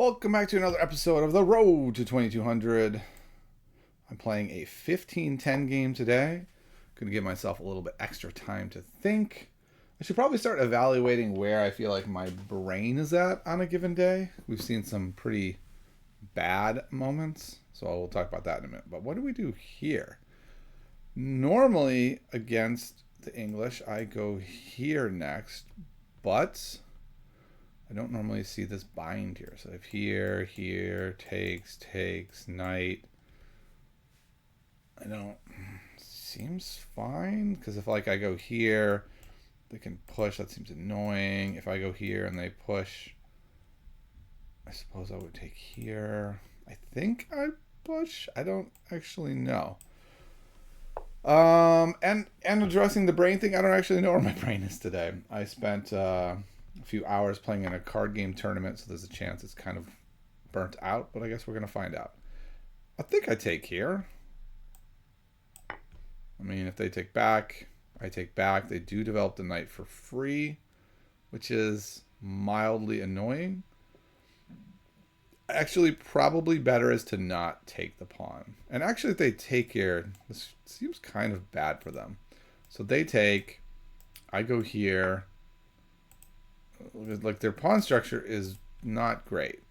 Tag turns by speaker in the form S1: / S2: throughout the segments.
S1: Welcome back to another episode of The Road to 2200. I'm playing a 15-10 game today. Going to give myself a little bit extra time to think. I should probably start evaluating where I feel like my brain is at on a given day. We've seen some pretty bad moments, so we'll talk about that in a minute. But what do we do here? Normally, against the English, I go here next, but I don't normally see this bind here. So if here, takes, knight. I don't, seems fine. Because if like I go here, they can push. That seems annoying. If I go here and they push, I suppose I would take here. I think I push. I don't actually know. And addressing the brain thing, I don't actually know where my brain is today. I spent a few hours playing in a card game tournament, so there's a chance it's kind of burnt out, but I guess we're going to find out. I think I take here. I mean, if they take back, I take back. They do develop the knight for free, which is mildly annoying. Actually, probably better is to not take the pawn. And actually, if they take here, this seems kind of bad for them. So they take, I go here. Like their pawn structure is not great.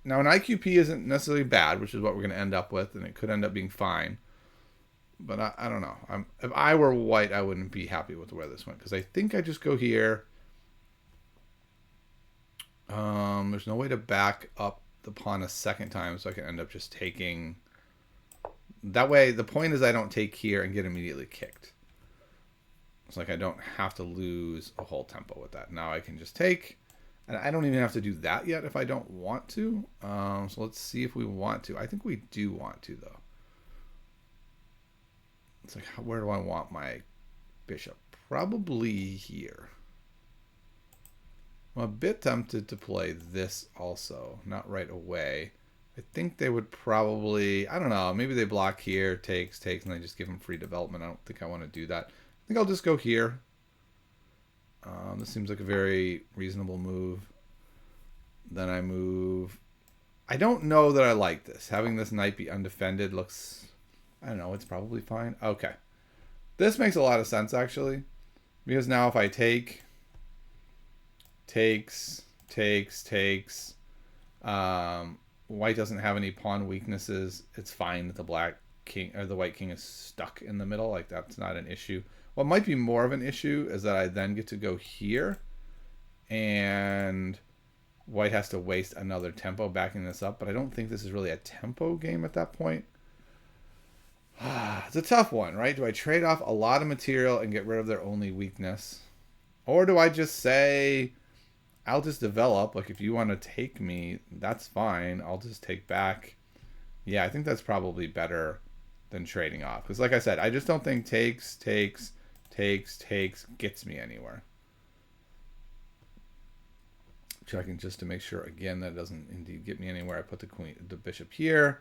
S1: Now an IQP isn't necessarily bad, which is what we're going to end up with, and it could end up being fine. But I don't know. If I were white, I wouldn't be happy with where this went, because I think I just go here. There's no way to back up the pawn a second time, so I can end up just taking. That way, the point is I don't take here and get immediately kicked. It's like I don't have to lose a whole tempo with that. Now I can just take, and I don't even have to do that yet if I don't want to. So let's see if we want to. I think we do want to, though. It's like, where do I want my bishop? Probably here. I'm a bit tempted to play this also, not right away. I think they would probably, I don't know, maybe they block here, takes, and they just give them free development. I don't think I want to do that. I think I'll just go here. This seems like a very reasonable move. Then I move. I don't know that I like this. Having this knight be undefended looks, I don't know, it's probably fine. Okay. This makes a lot of sense, actually. Because now if I take, takes. White doesn't have any pawn weaknesses. It's fine that the black king or the white king is stuck in the middle. Like, that's not an issue. What might be more of an issue is that I then get to go here, and white has to waste another tempo backing this up. But I don't think this is really a tempo game at that point. It's a tough one, right? Do I trade off a lot of material and get rid of their only weakness? Or do I just say, I'll just develop. Like, if you want to take me, that's fine. I'll just take back. Yeah, I think that's probably better than trading off. Because like I said, I just don't think takes gets me anywhere. Checking just to make sure, again, that it doesn't indeed get me anywhere. I put the bishop here.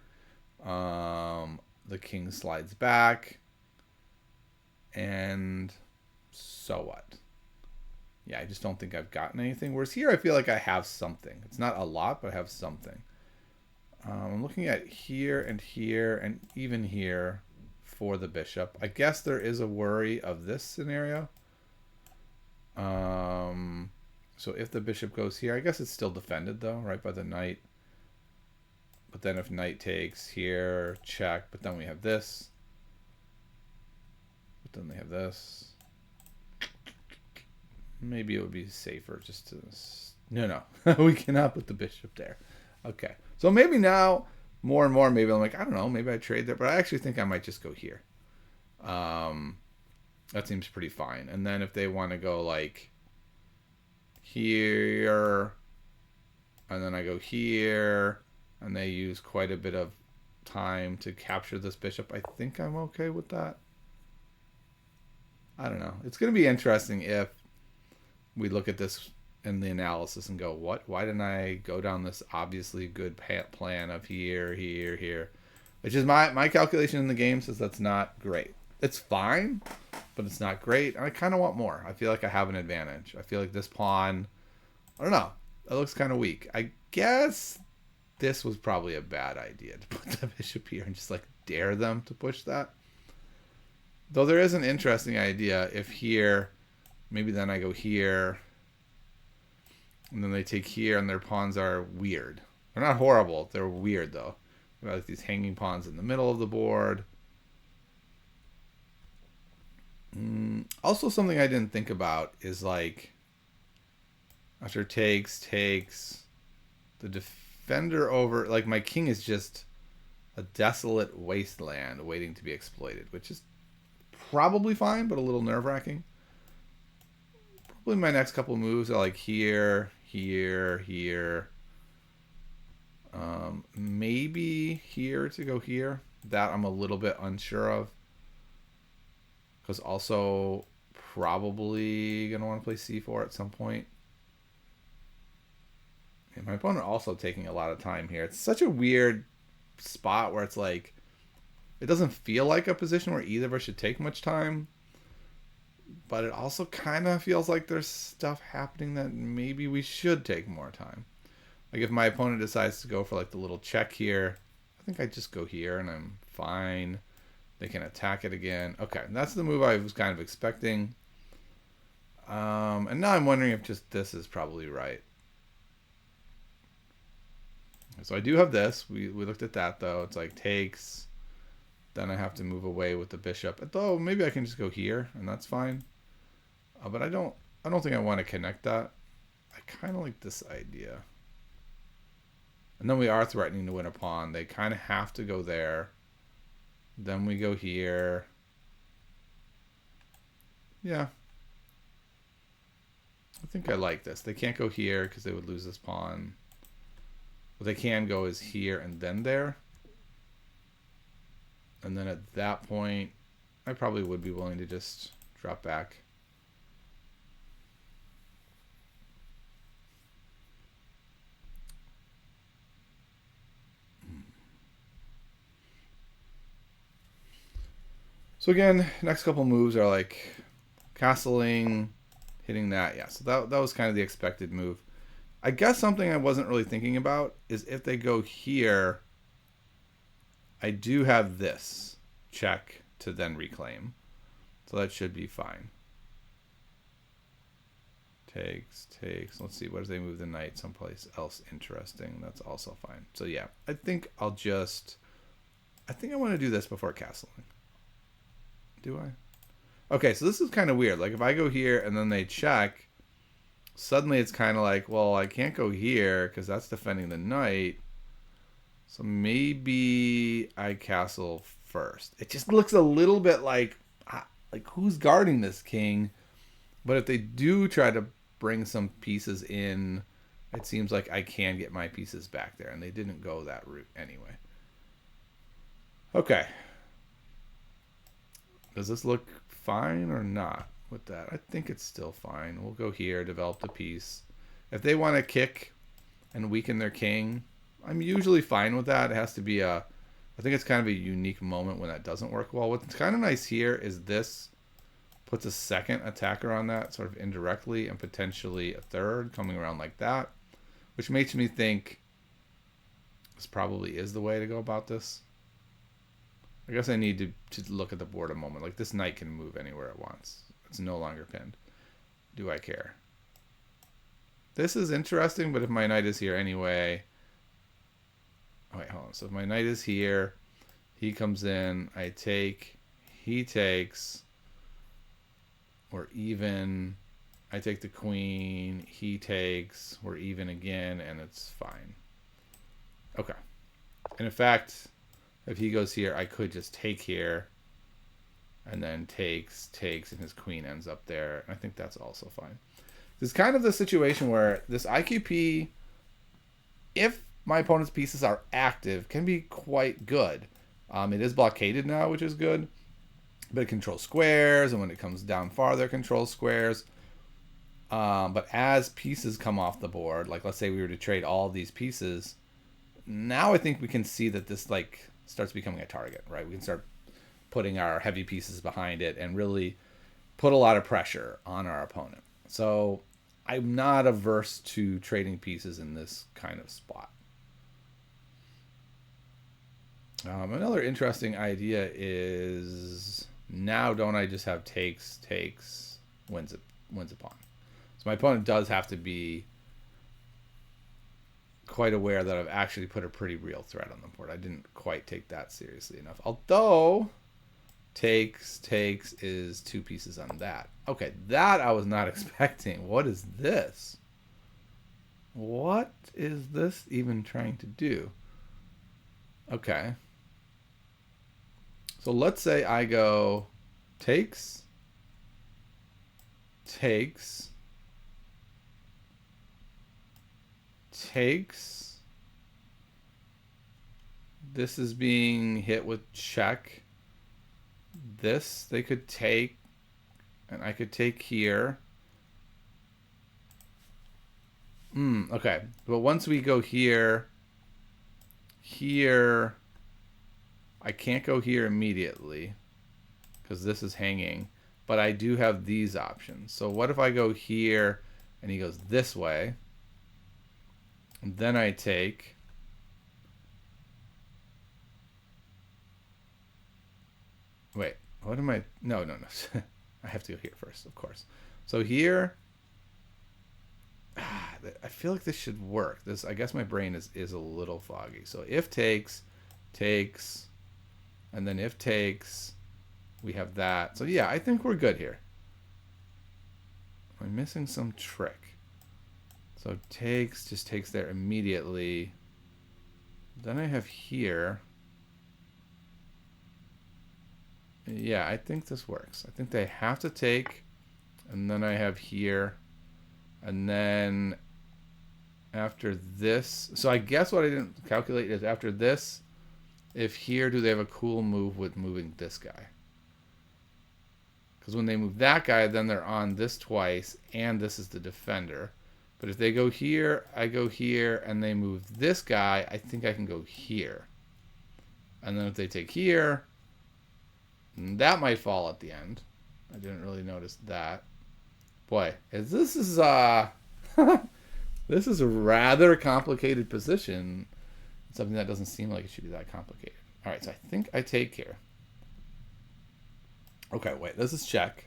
S1: The king slides back. And so what? Yeah, I just don't think I've gotten anything. Whereas here, I feel like I have something. It's not a lot, but I have something. I'm looking at here and even here for the bishop. I guess there is a worry of this scenario. So if the bishop goes here, I guess it's still defended, though, right, by the knight. But then if knight takes here, check. But then we have this. But then they have this. Maybe it would be safer just to... No. We cannot put the bishop there. Okay. So maybe now, more and more, maybe I'm like, I don't know, maybe I trade there. But I actually think I might just go here. That seems pretty fine. And then if they want to go like here, and then I go here, and they use quite a bit of time to capture this bishop, I think I'm okay with that. I don't know. It's going to be interesting if we look at this in the analysis and go, what? Why didn't I go down this obviously good plan of here, which is my calculation in the game says that's not great. It's fine, but it's not great. And I kind of want more. I feel like I have an advantage. I feel like this pawn, I don't know. It looks kind of weak. I guess this was probably a bad idea to put the bishop here and just like dare them to push that. Though there is an interesting idea if here, maybe then I go here, and then they take here, and their pawns are weird. They're not horrible. They're weird, though. They've got like these hanging pawns in the middle of the board. Also, something I didn't think about is like after takes, the defender over, like my king is just a desolate wasteland waiting to be exploited, which is probably fine, but a little nerve-wracking. Probably my next couple moves are like here, here. Maybe here to go here. That I'm a little bit unsure of. Because also probably going to want to play c4 at some point. And my opponent also taking a lot of time here. It's such a weird spot where it's like, it doesn't feel like a position where either of us should take much time. But it also kind of feels like there's stuff happening that maybe we should take more time. Like if my opponent decides to go for like the little check here, I think I just go here and I'm fine. They can attack it again. Okay, that's the move I was kind of expecting. And now I'm wondering if just this is probably right. So I do have this. We looked at that though. It's like takes. Then I have to move away with the bishop. Though maybe I can just go here and that's fine. But I don't think I want to connect that. I kind of like this idea. And then we are threatening to win a pawn. They kind of have to go there. Then we go here. Yeah. I think I like this. They can't go here because they would lose this pawn. What they can go is here and then there. And then at that point, I probably would be willing to just drop back. So again, next couple moves are like castling, hitting that. Yeah, so that was kind of the expected move. I guess something I wasn't really thinking about is if they go here, I do have this check to then reclaim. So that should be fine. Takes. Let's see, what if they move the knight someplace else interesting? That's also fine. So yeah, I think I want to do this before castling. Do I? Okay, so this is kind of weird. Like if I go here and then they check, suddenly it's kind of like, well, I can't go here because that's defending the knight. So maybe I castle first. It just looks a little bit like who's guarding this king? But if they do try to bring some pieces in, it seems like I can get my pieces back there. And they didn't go that route anyway. Okay. Does this look fine or not with that? I think it's still fine. We'll go here, develop the piece. If they want to kick and weaken their king, I'm usually fine with that. It has to be I think it's kind of a unique moment when that doesn't work well. What's kind of nice here is this puts a second attacker on that sort of indirectly and potentially a third coming around like that, which makes me think this probably is the way to go about this. I guess I need to look at the board a moment. Like this knight can move anywhere it wants. It's no longer pinned. Do I care? This is interesting, but if my knight is here anyway... Oh, wait, hold on. So if my knight is here, he comes in, I take, he takes, or even, I take the queen, he takes, we're even again, and it's fine. Okay. And in fact... If he goes here, I could just take here and then takes, and his queen ends up there. I think that's also fine. This is kind of the situation where this IQP, if my opponent's pieces are active, can be quite good. It is blockaded now, which is good. But it controls squares, and when it comes down farther, it controls squares. But as pieces come off the board, like let's say we were to trade all of these pieces, now I think we can see that this starts becoming a target, right? We can start putting our heavy pieces behind it and really put a lot of pressure on our opponent. So I'm not averse to trading pieces in this kind of spot. Another interesting idea is now don't I just have takes, wins a pawn. So my opponent does have to be quite aware that I've actually put a pretty real threat on the board. I didn't quite take that seriously enough. Although takes is 2 pieces on that. Okay, that I was not expecting. What is this? What is this even trying to do? Okay. So let's say I go takes. This is being hit with check. This they could take, and I could take here. Okay. But once we go here, I can't go here immediately because this is hanging, but I do have these options. So what if I go here and he goes this way, and then I take, wait, what am I, no. I have to go here first, of course. So here, I feel like this should work. This, I guess my brain is a little foggy. So if takes, and then if takes, we have that. So yeah, I think we're good here. I'm missing some trick. So takes, just takes there immediately. Then I have here. Yeah, I think this works. I think they have to take, and then I have here, and then after this, so I guess what I didn't calculate is after this, if here, do they have a cool move with moving this guy? Because when they move that guy, then they're on this twice, and this is the defender. But if they go here, I go here, and they move this guy, I think I can go here. And then if they take here, that might fall at the end. I didn't really notice that. Boy, this is this is a rather complicated position. Something that doesn't seem like it should be that complicated. All right, so I think I take here. Okay, wait, this is check.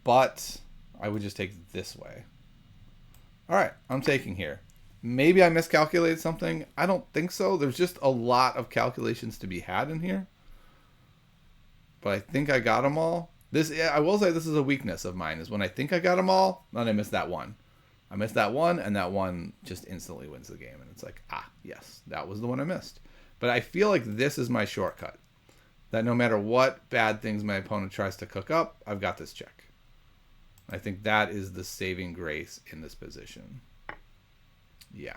S1: But I would just take this way. All right, I'm taking here. Maybe I miscalculated something. I don't think so. There's just a lot of calculations to be had in here. But I think I got them all. This, I will say, this is a weakness of mine, is when I think I got them all, then I miss that one. I missed that one, and that one just instantly wins the game. And it's like, yes, that was the one I missed. But I feel like this is my shortcut. That no matter what bad things my opponent tries to cook up, I've got this check. I think that is the saving grace in this position. Yeah.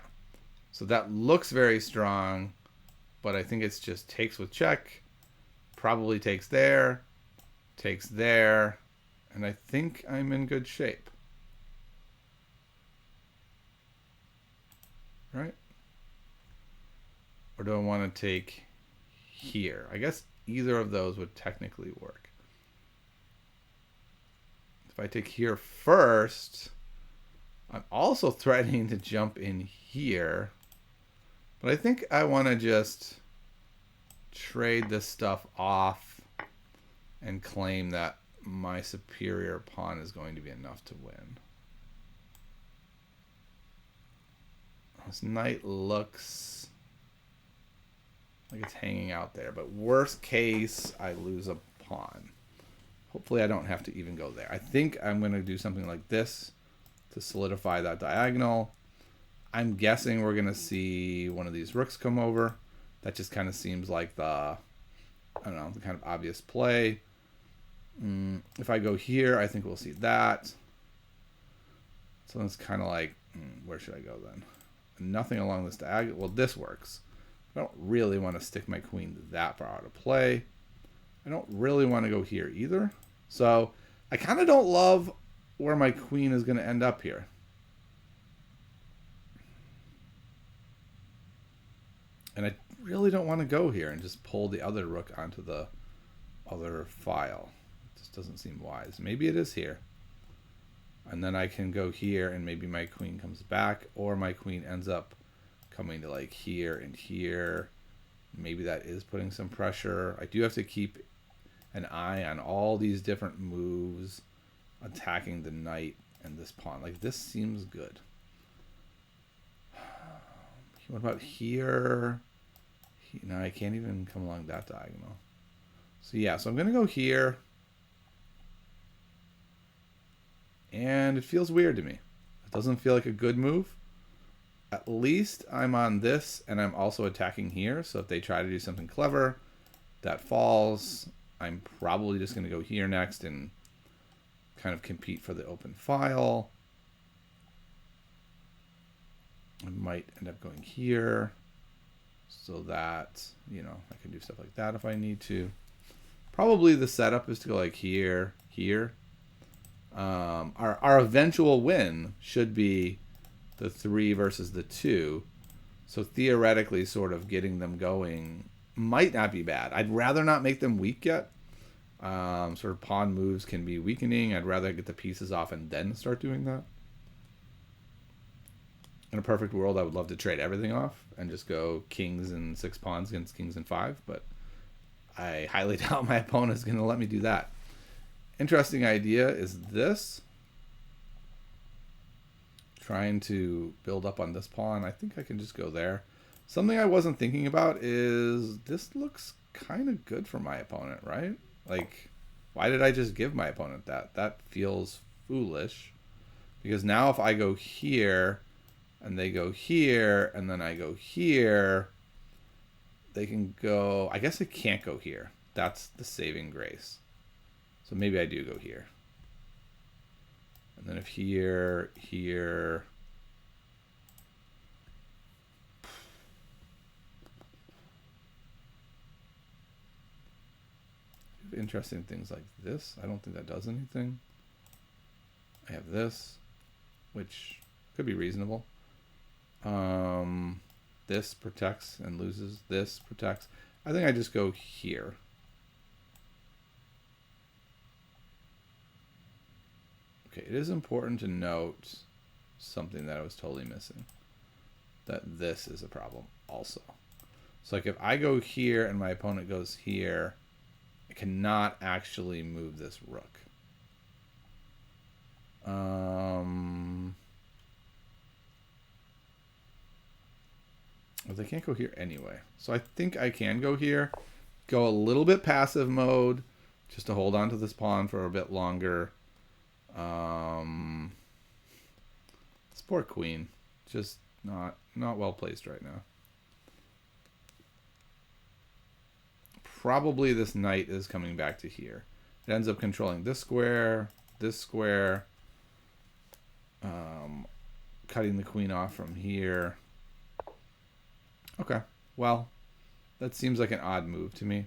S1: So that looks very strong, but I think it's just takes with check, probably takes there, and I think I'm in good shape. Right? Or do I want to take here? I guess either of those would technically work. If I take here first, I'm also threatening to jump in here. But I think I want to just trade this stuff off and claim that my superior pawn is going to be enough to win. This knight looks like it's hanging out there, but worst case, I lose a pawn. Hopefully I don't have to even go there. I think I'm going to do something like this to solidify that diagonal. I'm guessing we're going to see one of these rooks come over. That just kind of seems like the, I don't know, the kind of obvious play. If I go here, I think we'll see that. So it's kind of like, where should I go then? Nothing along this diagonal. Well, this works. I don't really want to stick my queen that far out of play. I don't really want to go here either. So I kind of don't love where my queen is going to end up here. And I really don't want to go here and just pull the other rook onto the other file. It just doesn't seem wise. Maybe it is here. And then I can go here and maybe my queen comes back, or my queen ends up coming to like here and here. Maybe that is putting some pressure. I do have to keep an eye on all these different moves attacking the knight and this pawn. Like, this seems good. What about here? No, I can't even come along that diagonal. So yeah, so I'm going to go here. And it feels weird to me. It doesn't feel like a good move. At least I'm on this, and I'm also attacking here. So if they try to do something clever, that falls. I'm probably just going to go here next and kind of compete for the open file. I might end up going here so that, you know, I can do stuff like that if I need to. Probably the setup is to go like here, here. Our eventual win should be the 3 versus the 2. So theoretically, sort of getting them going might not be bad. I'd rather not make them weak yet. Sort of pawn moves can be weakening. I'd rather get the pieces off and then start doing that. In a perfect world, I would love to trade everything off and just go kings and 6 pawns against kings and 5, but I highly doubt my opponent is going to let me do that. Interesting idea is this. Trying to build up on this pawn. I think I can just go there. Something I wasn't thinking about is this looks kind of good for my opponent, right? Like, why did I just give my opponent that? That feels foolish. Because now if I go here, and they go here, and then I go here, they can go... I guess I can't go here. That's the saving grace. So maybe I do go here. And then if here, here... Interesting things like this. I don't think that does anything. I have this, which could be reasonable. This protects and loses. This protects. I think I just go here. Okay, it is important to note something that I was totally missing. That this is a problem also. So like if I go here and my opponent goes here, I cannot actually move this rook. Well, they can't go here anyway. So I think I can go here. Go a little bit passive mode. Just to hold on to this pawn for a bit longer. This poor queen. Just not well placed right now. Probably this knight is coming back to here. It ends up controlling this square, cutting the queen off from here. Okay, well, that seems like an odd move to me.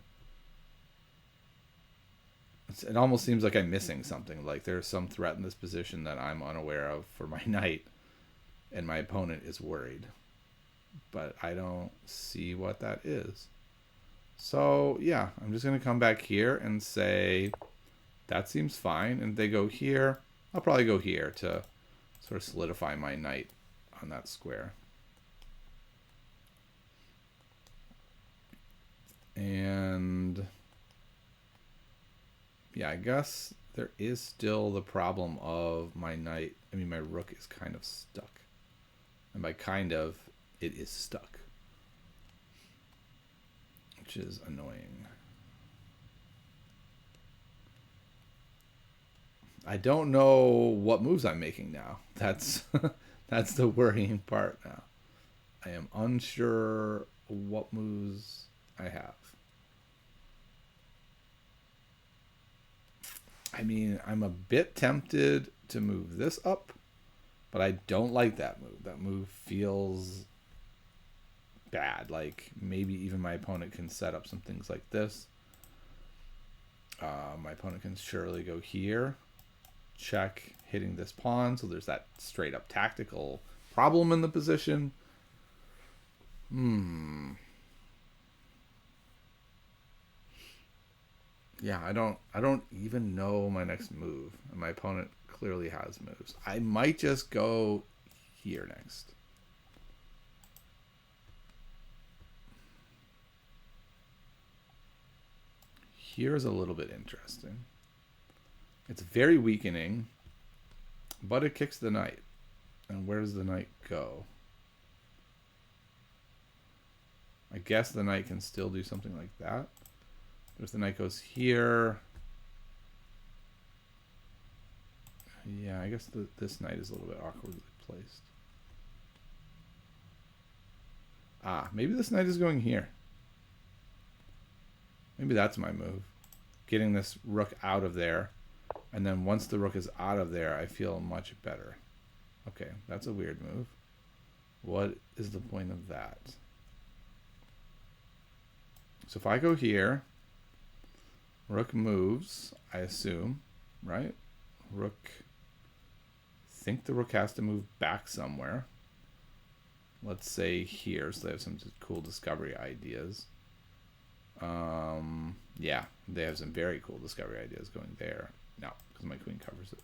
S1: It almost seems like I'm missing something. Like there's some threat in this position that I'm unaware of for my knight, and my opponent is worried. But I don't see what that is. So, yeah, I'm just going to come back here and say, that seems fine. And if they go here, I'll probably go here to sort of solidify my knight on that square. And, yeah, I guess there is still the problem of my knight. I mean, my rook is kind of stuck. And by kind of, it is stuck. Which is annoying. I don't know what moves I'm making now. That's that's the worrying part now. I am unsure what moves I have. I mean, I'm a bit tempted to move this up, but I don't like that move. That move feels bad. Like maybe even my opponent can set up some things like this. My opponent can surely go here, check, hitting this pawn. So there's that straight up tactical problem in the position. Yeah, I don't even know my next move, and my opponent clearly has moves. I might just go here next. Here's a little bit interesting. It's very weakening, but it kicks the knight. And where does the knight go? I guess the knight can still do something like that. But if the knight goes here... Yeah, I guess this knight is a little bit awkwardly placed. Ah, maybe this knight is going here. Maybe that's my move. Getting this rook out of there. And then once the rook is out of there, I feel much better. Okay, that's a weird move. What is the point of that? So if I go here, rook moves, I assume, right? Rook... I think the rook has to move back somewhere. Let's say here, so they have some cool discovery ideas. Yeah, they have some very cool discovery ideas going there. No, because my queen covers it.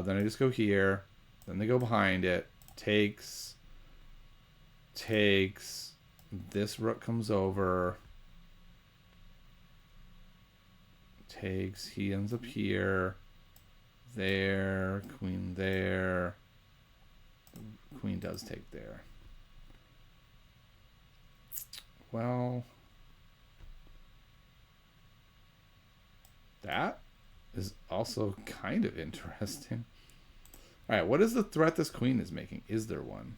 S1: Then I just go here. Then they go behind it. Takes. This rook comes over. Takes. He ends up here. There. Queen there. The queen does take there. Well, that is also kind of interesting. All right, what is the threat this queen is making? Is there one?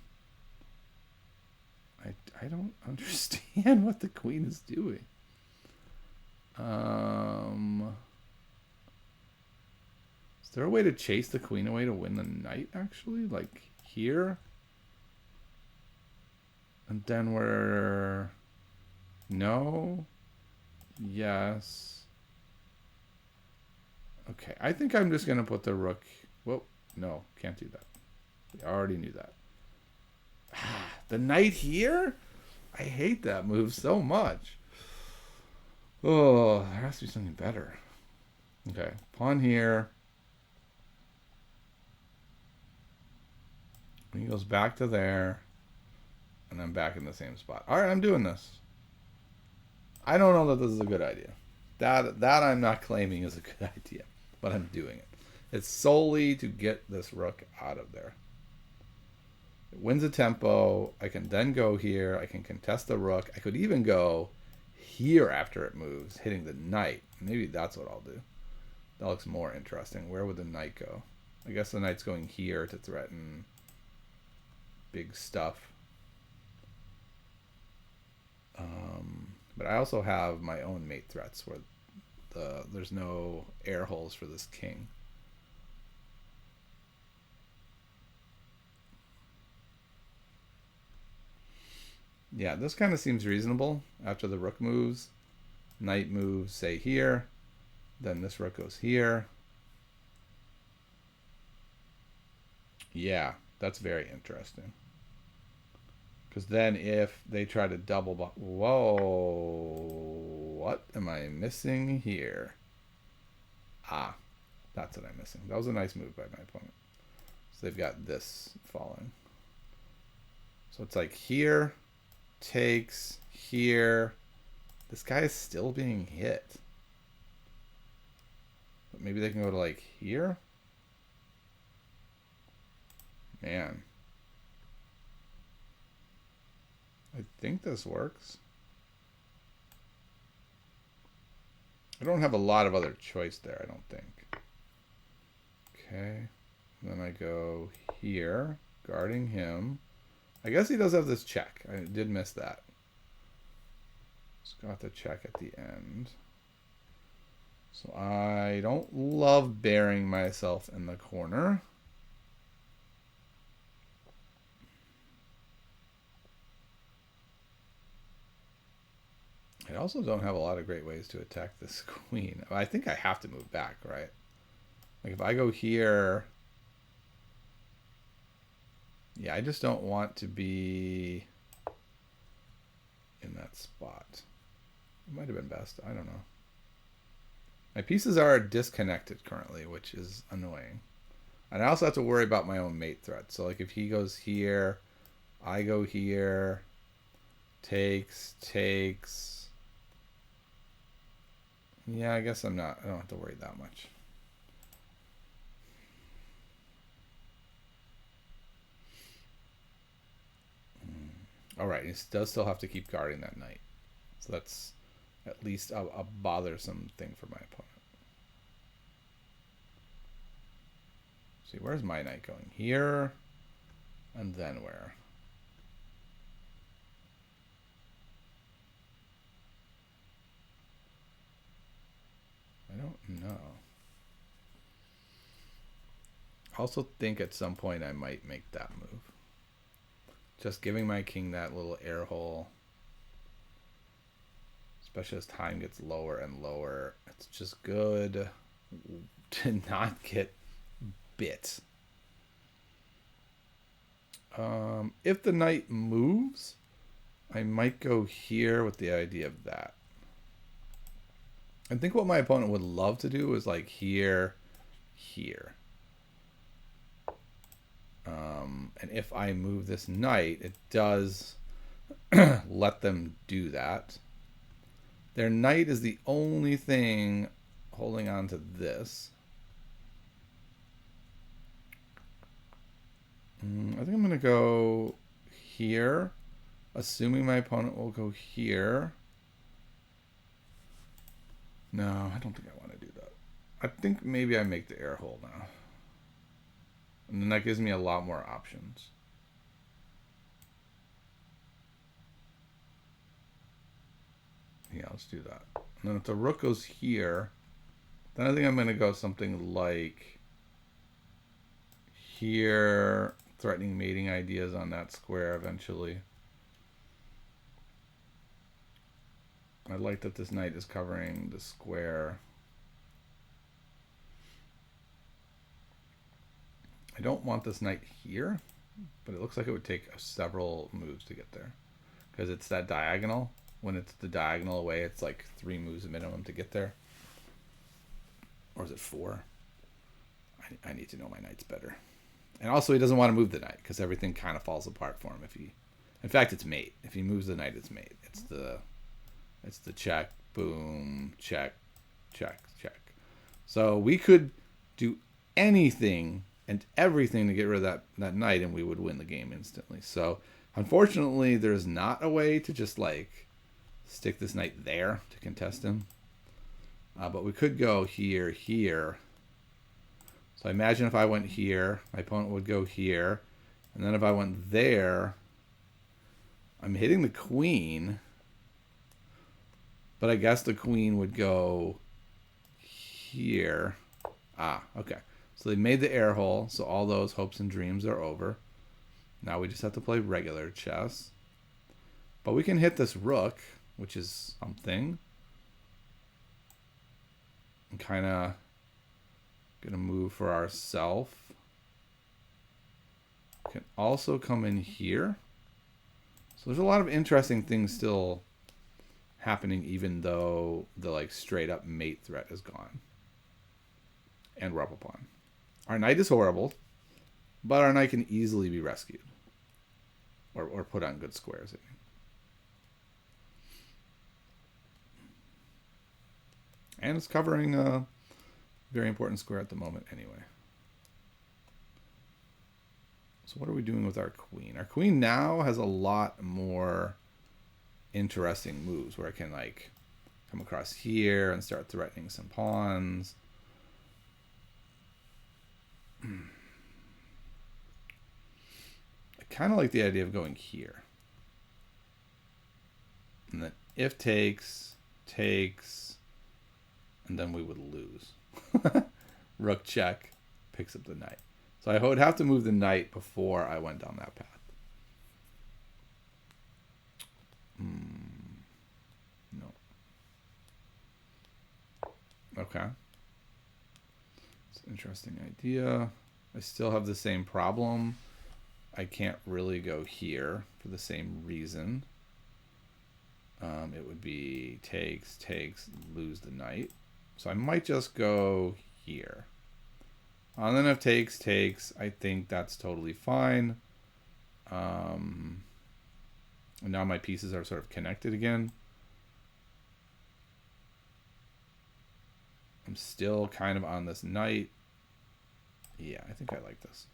S1: I don't understand what the queen is doing. Is there a way to chase the queen away to win the knight, actually? Like here? And then we're... No. Yes. Okay, I think I'm just going to put the rook... Whoa, no, can't do that. We already knew that. The knight here? I hate that move so much. Oh, there has to be something better. Okay, pawn here. He goes back to there. And I'm back in the same spot. All right, I'm doing this. I don't know that this is a good idea. That I'm not claiming is a good idea. But I'm doing it. It's solely to get this rook out of there. It wins a tempo. I can then go here. I can contest the rook. I could even go here after it moves, hitting the knight. Maybe that's what I'll do. That looks more interesting. Where would the knight go? I guess the knight's going here to threaten big stuff. But I also have my own mate threats where there's no air holes for this king. Yeah, this kind of seems reasonable. After the rook moves, knight moves, say here, then this rook goes here. Yeah, that's very interesting. Because then if they try to double... Whoa! What am I missing here? Ah, that's what I'm missing. That was a nice move by my opponent. So they've got this falling. So it's like here, takes, here. This guy is still being hit. But maybe they can go to like here? Man. I think this works. I don't have a lot of other choice there, I don't think. Okay. Then I go here, guarding him. I guess he does have this check. I did miss that. It's got the check at the end. So I don't love burying myself in the corner. I also don't have a lot of great ways to attack this queen. I think I have to move back, right? Like if I go here... Yeah, I just don't want to be in that spot. It might have been best. I don't know. My pieces are disconnected currently, which is annoying. And I also have to worry about my own mate threat. So like if he goes here, I go here, takes. Yeah, I guess I don't have to worry that much. All right, he does still have to keep guarding that knight. So that's at least a bothersome thing for my opponent. See, where's my knight going? Here, and then where? I don't know. I also think at some point I might make that move. Just giving my king that little air hole, especially as time gets lower and lower, it's just good to not get bit. If the knight moves, I might go here with the idea of that. I think what my opponent would love to do is like here, here. And if I move this knight, it does let them do that. Their knight is the only thing holding on to this. I think I'm going to go here, assuming my opponent will go here. No, I don't think I want to do that. I think maybe I make the air hole now. And then that gives me a lot more options. Yeah, let's do that. And then if the rook goes here, then I think I'm going to go something like here, threatening mating ideas on that square eventually. I like that this knight is covering the square. I don't want this knight here, but it looks like it would take several moves to get there. Because it's that diagonal. When it's the diagonal away, it's like 3 moves minimum to get there. Or is it 4? I need to know my knights better. And also, he doesn't want to move the knight, because everything kind of falls apart for him if he... In fact, it's mate. If he moves the knight, it's mate. It's the check, boom, check, check, check. So we could do anything and everything to get rid of that knight, and we would win the game instantly. So unfortunately, there's not a way to just like stick this knight there to contest him. But we could go here, here. So imagine if I went here, my opponent would go here. And then if I went there, I'm hitting the queen. But I guess the queen would go here. Ah, okay. So they made the air hole, so all those hopes and dreams are over. Now we just have to play regular chess. But we can hit this rook, which is something. And kind of going to move for ourselves. Can also come in here. So there's a lot of interesting things still happening, even though the like straight up mate threat is gone. And we're up a pawn. Our knight is horrible, but our knight can easily be rescued. Or put on good squares, I mean. And it's covering a very important square at the moment anyway. So what are we doing with our queen? Our queen now has a lot more interesting moves where I can like come across here and start threatening some pawns. I kind of like the idea of going here. And then if takes, and then we would lose. Rook check, picks up the knight. So I would have to move the knight before I went down that path. No. Okay. It's an interesting idea. I still have the same problem. I can't really go here for the same reason. It would be takes, lose the knight. So I might just go here. And then if takes, I think that's totally fine. And now my pieces are sort of connected again. I'm still kind of on this knight. Yeah, I think I like this.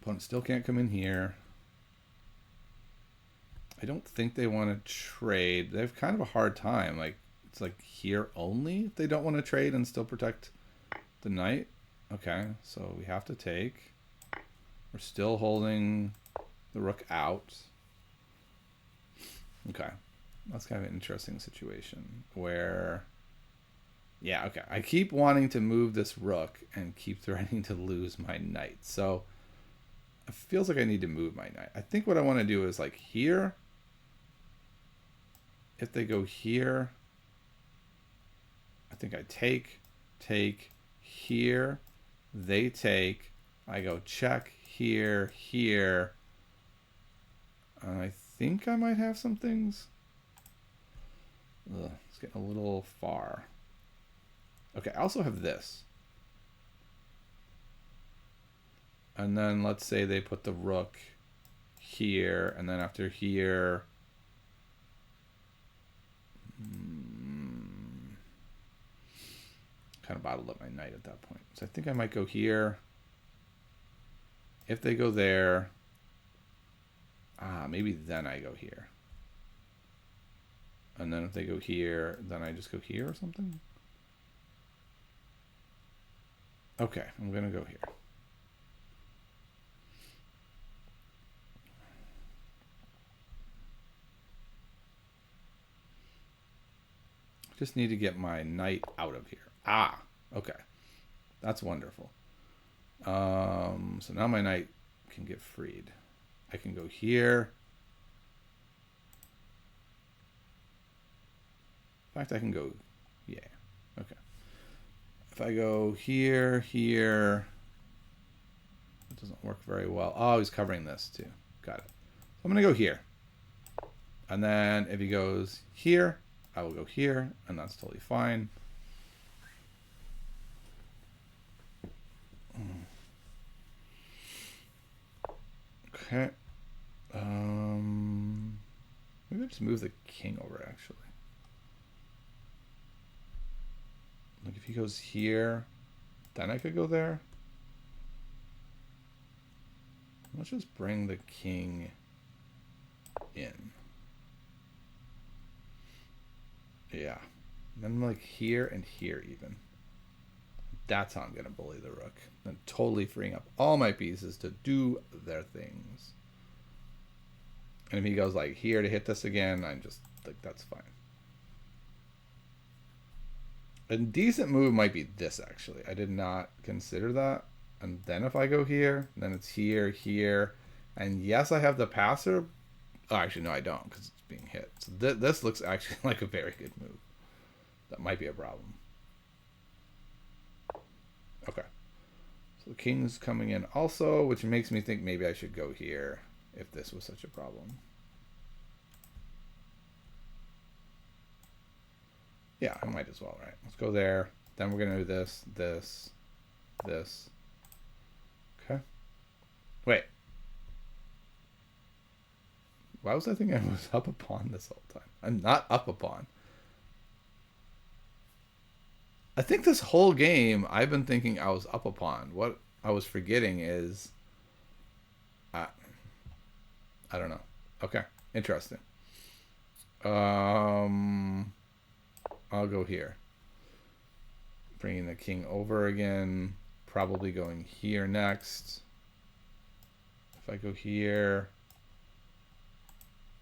S1: Opponent still can't come in here. I don't think they want to trade. They have kind of a hard time. Like, it's like here only if they don't want to trade and still protect the knight. Okay, so we have to take. We're still holding the rook out. Okay. That's kind of an interesting situation where, yeah, okay. I keep wanting to move this rook and keep threatening to lose my knight. So it feels like I need to move my knight. I think what I want to do is like here. If they go here, I think I take here. They take. I go check here, here. And I think I might have some things. Ugh, it's getting a little far. Okay, I also have this. And then let's say they put the rook here, and then after here, kind of bottled up my knight at that point. So I think I might go here. If they go there, maybe then I go here. And then if they go here, then I just go here or something. Okay, I'm gonna go here. Just need to get my knight out of here. Okay. That's wonderful. So now my knight can get freed. I can go here. In fact, I can go, yeah, okay. If I go here, here, it doesn't work very well. Oh, he's covering this too. Got it. So I'm gonna go here. And then if he goes here, I will go here, and that's totally fine. Okay. Maybe I'll just move the king over, actually. Like, if he goes here, then I could go there. Let's just bring the king in. Yeah. And then like here and here even. That's how I'm going to bully the rook. And totally freeing up all my pieces to do their things. And if he goes like here to hit this again, I'm just like, that's fine. A decent move might be this, actually. I did not consider that. And then if I go here, then it's here, here. And yes, I have the passer. Oh, actually, no, I don't, because it's being hit. So this looks actually like a very good move. That might be a problem. Okay. So the king's coming in also, which makes me think maybe I should go here if this was such a problem. Yeah, I might as well, right? Let's go there. Then we're going to do this, this, this. Okay. Wait. Why was I thinking I was up a pawn this whole time? I'm not up a pawn. I think this whole game, I've been thinking I was up a pawn. What I was forgetting is... I don't know. Okay. Interesting. I'll go here. Bringing the king over again. Probably going here next. If I go here...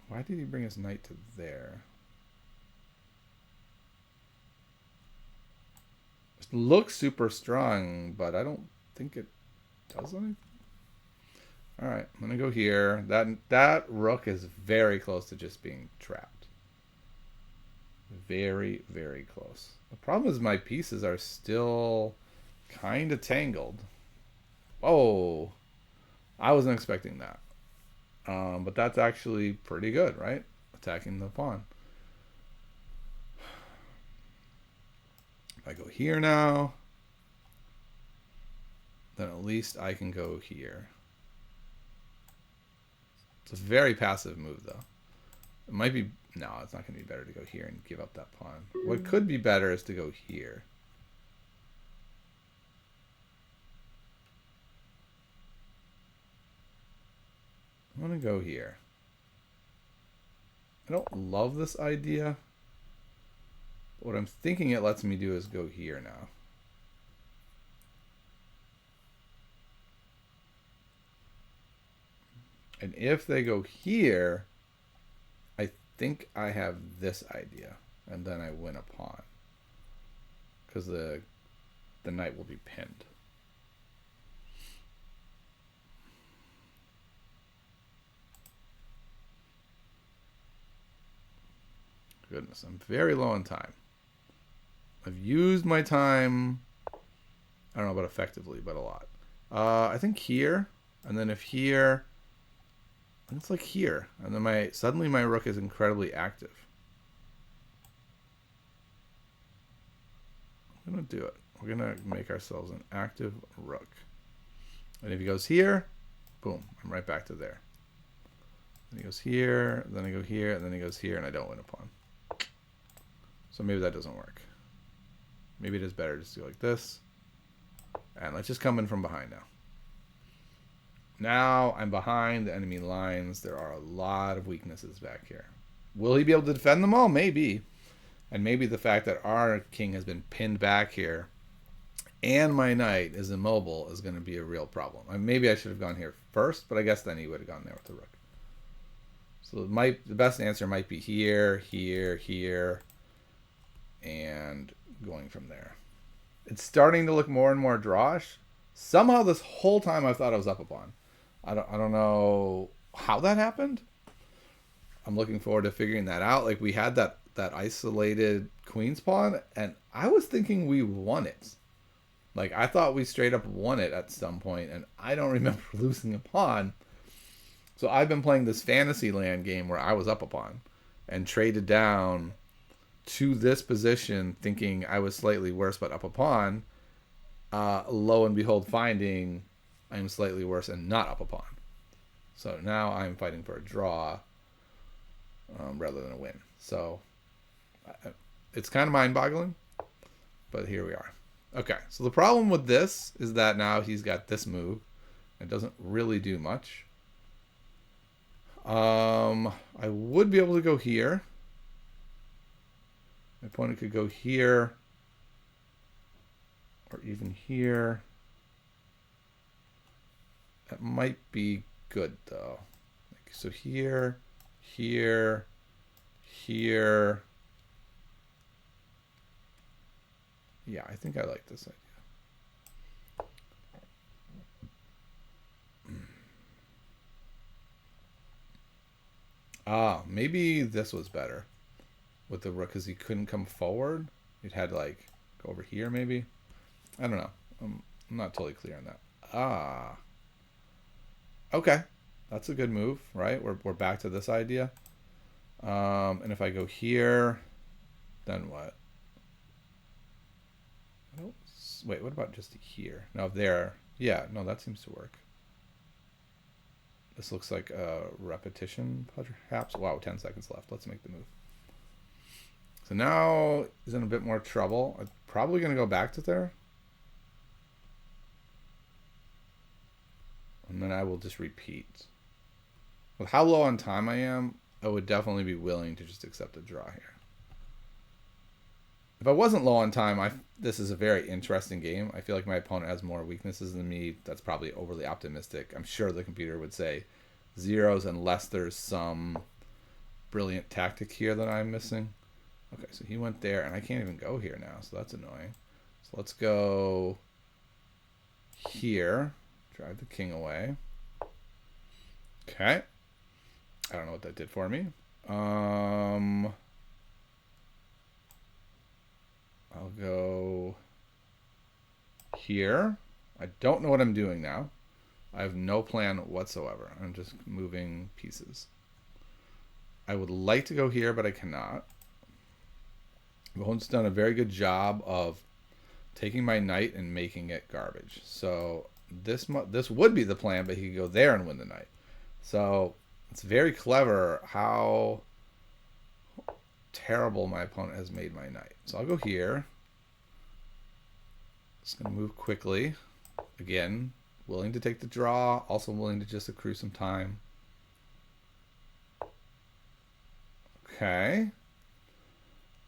S1: Why did he bring his knight to there? It looks super strong, but I don't think it does anything. All right, I'm gonna go here. That rook is very close to just being trapped. Very, very close. The problem is my pieces are still kind of tangled. Oh, I wasn't expecting that. But that's actually pretty good, right? Attacking the pawn. If I go here now, then at least I can go here. It's a very passive move, though. It might be... No, it's not going to be better to go here and give up that pawn. What could be better is to go here. I'm going to go here. I don't love this idea. But what I'm thinking it lets me do is go here now. And if they go here, I think I have this idea. And then I win a pawn. Because the knight will be pinned. Goodness, I'm very low on time. I've used my time, I don't know about effectively, but a lot. I think here, and then if here, and it's like here, and then suddenly my rook is incredibly active. I'm gonna do it. We're gonna make ourselves an active rook. And if he goes here, boom, I'm right back to there. Then he goes here, then I go here, and then he goes here, and I don't win a pawn. So maybe that doesn't work. Maybe it is better just to go like this. And let's just come in from behind now. Now I'm behind the enemy lines. There are a lot of weaknesses back here. Will he be able to defend them all? Maybe. And maybe the fact that our king has been pinned back here and my knight is immobile is going to be a real problem. Maybe I should have gone here first, but I guess then he would have gone there with the rook. So the best answer might be here, here, here, and going from there. It's starting to look more and more drawish. Somehow this whole time I thought I was up a pawn. I don't know how that happened. I'm looking forward to figuring that out. Like, we had that isolated queen's pawn, and I was thinking we won it. Like, I thought we straight up won it at some point, and I don't remember losing a pawn. So I've been playing this fantasy land game where I was up a pawn and traded down to this position thinking I was slightly worse but up a pawn. Lo and behold, finding I'm slightly worse and not up a pawn. So now I'm fighting for a draw rather than a win. So it's kind of mind-boggling, but here we are. Okay, so the problem with this is that now he's got this move. It doesn't really do much. I would be able to go here. My opponent could go here, or even here. That might be good, though. So here, here, here. Yeah, I think I like this idea. Maybe this was better with the rook because he couldn't come forward. He'd had to like go over here maybe. I don't know. I'm not totally clear on that. Okay. That's a good move, right? We're back to this idea. And if I go here, then what? Wait, what about just here? No, there. Yeah, no, that seems to work. This looks like a repetition, perhaps. Wow, 10 seconds left. Let's make the move. So now he's in a bit more trouble. I'm probably going to go back to there. And then I will just repeat. With how low on time I am, I would definitely be willing to just accept a draw here. If I wasn't low on time, this is a very interesting game. I feel like my opponent has more weaknesses than me. That's probably overly optimistic. I'm sure the computer would say zeros unless there's some brilliant tactic here that I'm missing. Okay, so he went there, and I can't even go here now, so that's annoying. So let's go here. Drive the king away. Okay. I don't know what that did for me. I'll go here. I don't know what I'm doing now. I have no plan whatsoever. I'm just moving pieces. I would like to go here, but I cannot. Mohan's done a very good job of taking my knight and making it garbage. So this would be the plan, but he could go there and win the knight. So It's very clever how terrible my opponent has made my knight. So I'll go here. Just going to move quickly. Again, willing to take the draw. Also willing to just accrue some time. Okay.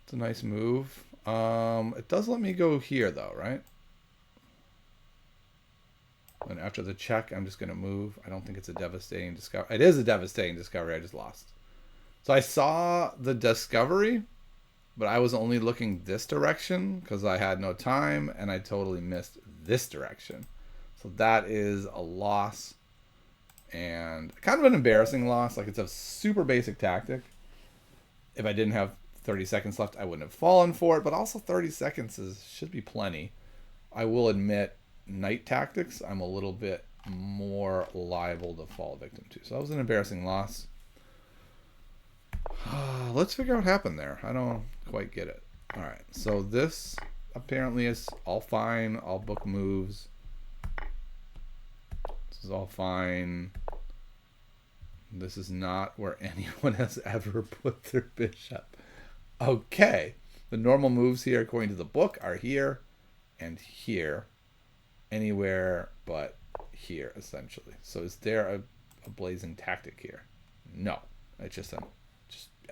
S1: It's a nice move. It does let me go here, though, right? And after the check, I'm just going to move. I don't think it's a devastating discovery. It is a devastating discovery. I just lost. So I saw the discovery, but I was only looking this direction because I had no time, and I totally missed this direction. So that is a loss, and kind of an embarrassing loss. Like, it's a super basic tactic. If I didn't have 30 seconds left, I wouldn't have fallen for it, but also 30 seconds should be plenty. I will admit, knight tactics, I'm a little bit more liable to fall victim to. So that was an embarrassing loss. Let's figure out what happened there. I don't quite get it. All right, so this apparently is all fine. All book moves. This is all fine. This is not where anyone has ever put their bishop. Okay, the normal moves here, according to the book, are here and here. Anywhere but here, essentially. So is there a blazing tactic here? No. It's just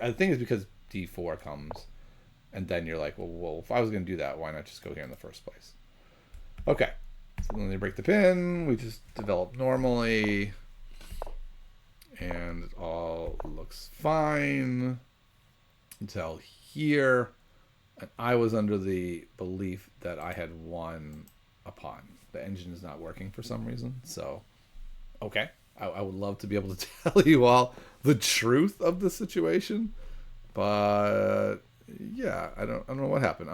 S1: I think it's because d4 comes, and then you're like, well, if I was going to do that, why not just go here in the first place? Okay. So then they break the pin. We just develop normally, and it all looks fine until here. And I was under the belief that I had won a pawn. The engine is not working for some reason. So, okay. I would love to be able to tell you all the truth of the situation. But, yeah, I don't know what happened.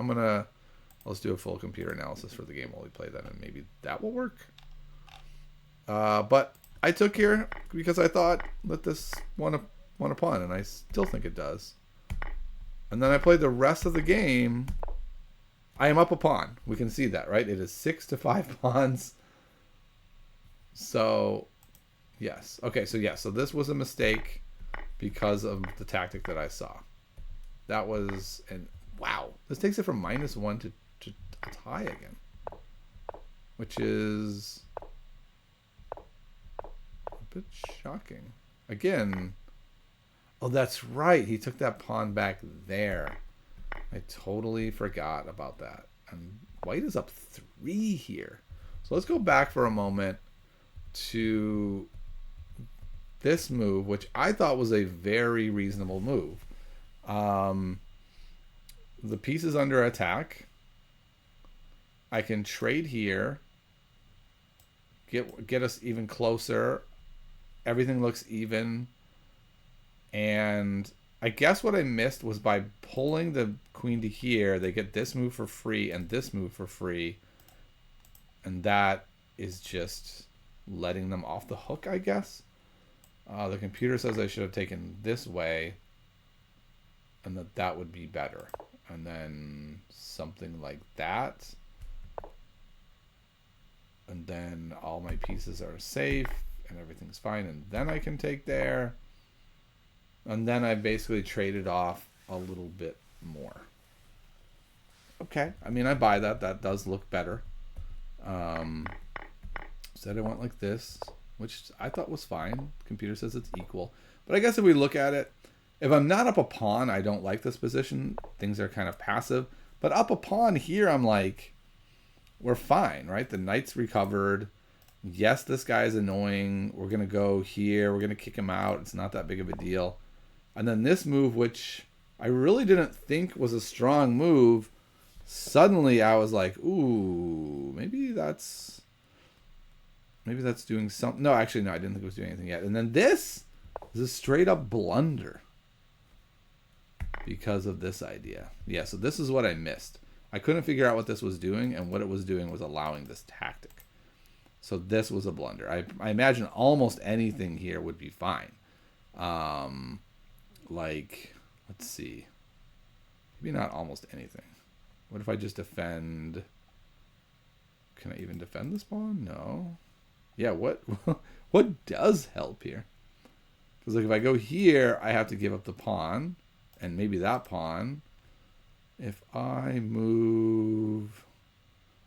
S1: Let's do a full computer analysis for the game while we play that, and maybe that will work. But I took here because I thought that this won a pawn, and I still think it does. And then I played the rest of the game. I am up a pawn. We can see that, right? It is 6-5 pawns. So, yes. Okay, so yeah. So this was a mistake because of the tactic that I saw. That was, and wow. This takes it from -1 to a tie again. Which is a bit shocking. Again. Oh, that's right. He took that pawn back there. I totally forgot about that. And white is up 3 here. So let's go back for a moment to this move, which I thought was a very reasonable move. The piece is under attack. I can trade here. Get us even closer. Everything looks even. And I guess what I missed was by pulling the queen to here, they get this move for free and this move for free. And that is just letting them off the hook, I guess. The computer says I should have taken this way, and that would be better. And then something like that. And then all my pieces are safe and everything's fine. And then I can take there. And then I basically traded off a little bit more. Okay. I mean, I buy that. That does look better. Said I went like this, which I thought was fine. Computer says it's equal. But I guess if we look at it, if I'm not up a pawn, I don't like this position. Things are kind of passive. But up a pawn here, I'm like, we're fine, right? The knight's recovered. Yes, this guy is annoying. We're going to go here. We're going to kick him out. It's not that big of a deal. And then this move, which I really didn't think was a strong move, suddenly I was like, ooh, maybe that's doing something. No, actually, no, I didn't think it was doing anything yet. And then this is a straight up blunder because of this idea. Yeah, so this is what I missed. I couldn't figure out what this was doing, and what it was doing was allowing this tactic. So this was a blunder. I imagine almost anything here would be fine. Like, let's see. Maybe not almost anything. What if I just defend? Can I even defend this pawn? No. Yeah, what does help here? Because like if I go here, I have to give up the pawn, and maybe that pawn. If I move,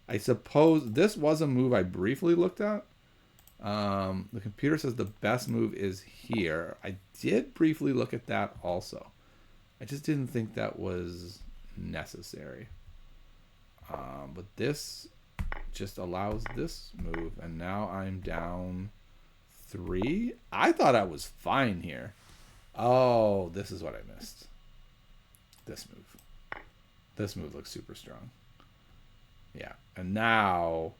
S1: I suppose this was a move I briefly looked at. The computer says the best move is here. I did briefly look at that also. I just didn't think that was necessary. But this just allows this move, and now I'm down 3. I thought I was fine here. Oh, this is what I missed. This move. This move looks super strong. Yeah, and now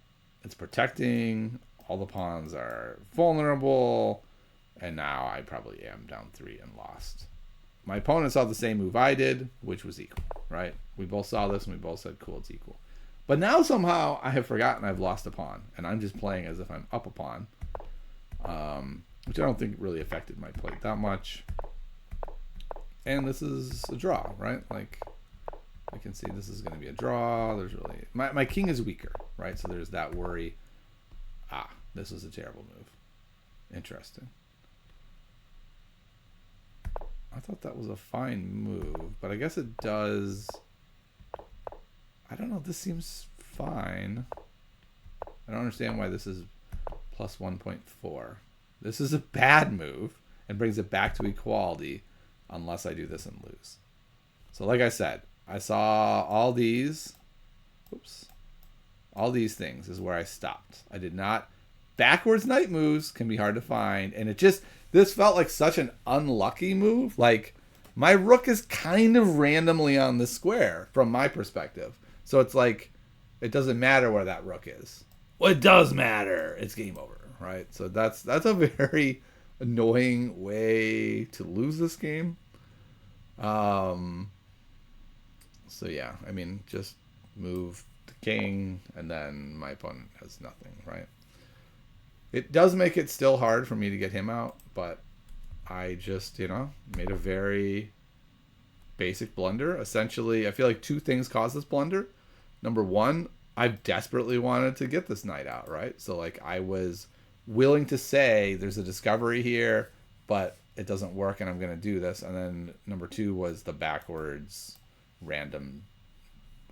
S1: it's protecting. All the pawns are vulnerable, and now I probably am down 3 and lost. My opponent saw the same move I did, which was equal, right? We both saw this, and we both said, cool, it's equal. But now somehow I have forgotten I've lost a pawn, and I'm just playing as if I'm up a pawn, which I don't think really affected my play that much. And this is a draw, right? Like, I can see this is going to be a draw. There's really... My king is weaker, right? So there's that worry. This was a terrible move. Interesting. I thought that was a fine move, but I guess it does... I don't know. This seems fine. I don't understand why this is plus 1.4. This is a bad move and brings it back to equality unless I do this and lose. So like I said, I saw all these. Oops. All these things is where I stopped. I did not... Backwards knight moves can be hard to find, and it just... This felt like such an unlucky move. Like, my rook is kind of randomly on the square from my perspective. So it's like, it doesn't matter where that rook is. Well, it does matter. It's game over, right? So that's a very annoying way to lose this game. So yeah, I mean, just move the king, and then my opponent has nothing, right? It does make it still hard for me to get him out, but I just, made a very basic blunder. Essentially, I feel like 2 things caused this blunder. Number 1, I desperately wanted to get this knight out, right? So, like, I was willing to say there's a discovery here, but it doesn't work and I'm going to do this. And then number 2 was the backwards random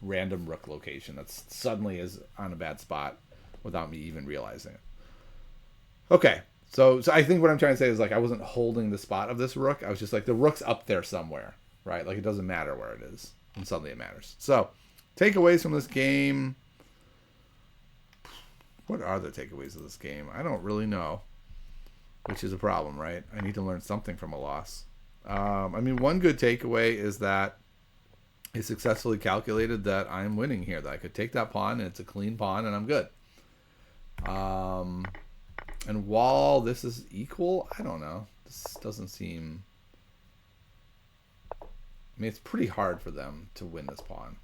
S1: rook location that suddenly is on a bad spot without me even realizing it. Okay, so I think what I'm trying to say is, like, I wasn't holding the spot of this rook. I was just like, the rook's up there somewhere, right? Like, it doesn't matter where it is, and suddenly it matters. So, takeaways from this game. What are the takeaways of this game? I don't really know, which is a problem, right? I need to learn something from a loss. I mean, one good takeaway is that it successfully calculated that I'm winning here, that I could take that pawn, and it's a clean pawn, and I'm good. And while this is equal, I don't know. This doesn't seem... I mean, it's pretty hard for them to win this pawn.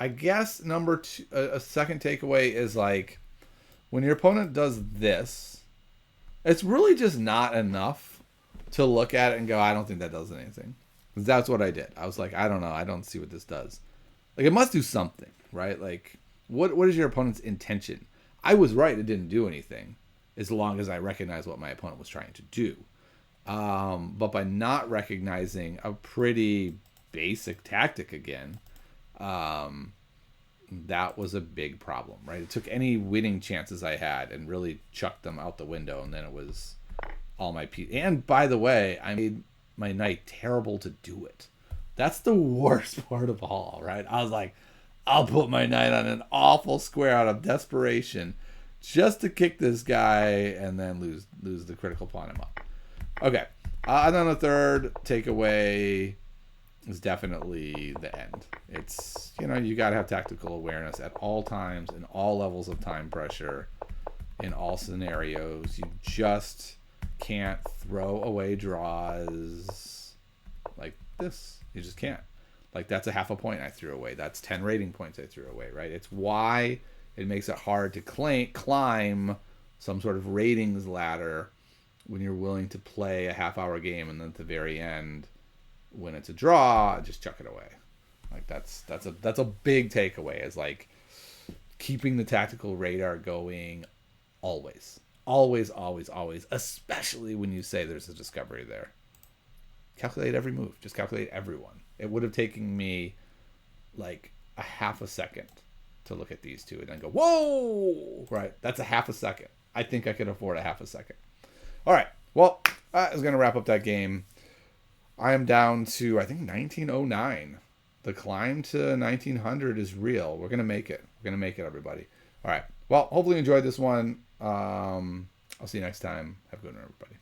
S1: I guess number 2, a second takeaway is, like, when your opponent does this, it's really just not enough to look at it and go, I don't think that does anything. Because that's what I did. I was like, I don't know. I don't see what this does. Like, it must do something, right? Like, what is your opponent's intention? I was right. It didn't do anything, as long as I recognize what my opponent was trying to do. But by not recognizing a pretty basic tactic again, that was a big problem, right? It took any winning chances I had and really chucked them out the window, and then it was all my pieces. And by the way, I made my knight terrible to do it. That's the worst part of all, right? I was like, I'll put my knight on an awful square out of desperation just to kick this guy and then lose the critical pawn him up. Okay. And then the third takeaway is definitely the end. It's, you got to have tactical awareness at all times, in all levels of time pressure, in all scenarios. You just can't throw away draws like this. You just can't. Like, that's a half a point I threw away. That's 10 rating points I threw away, right? It's why it makes it hard to climb some sort of ratings ladder when you're willing to play a half-hour game, and then at the very end, when it's a draw, just chuck it away. Like, that's a big takeaway, is like keeping the tactical radar going always. Always, always, always, especially when you say there's a discovery there. Calculate every move. Just calculate everyone. It would have taken me like a half a second to look at these two and then go, whoa! Right. That's a half a second. I think I could afford a half a second. All right. Well, that is going to wrap up that game. I am down to, I think, 1909. The climb to 1900 is real. We're going to make it. We're going to make it, everybody. All right. Well, hopefully you enjoyed this one. I'll see you next time. Have a good one, everybody.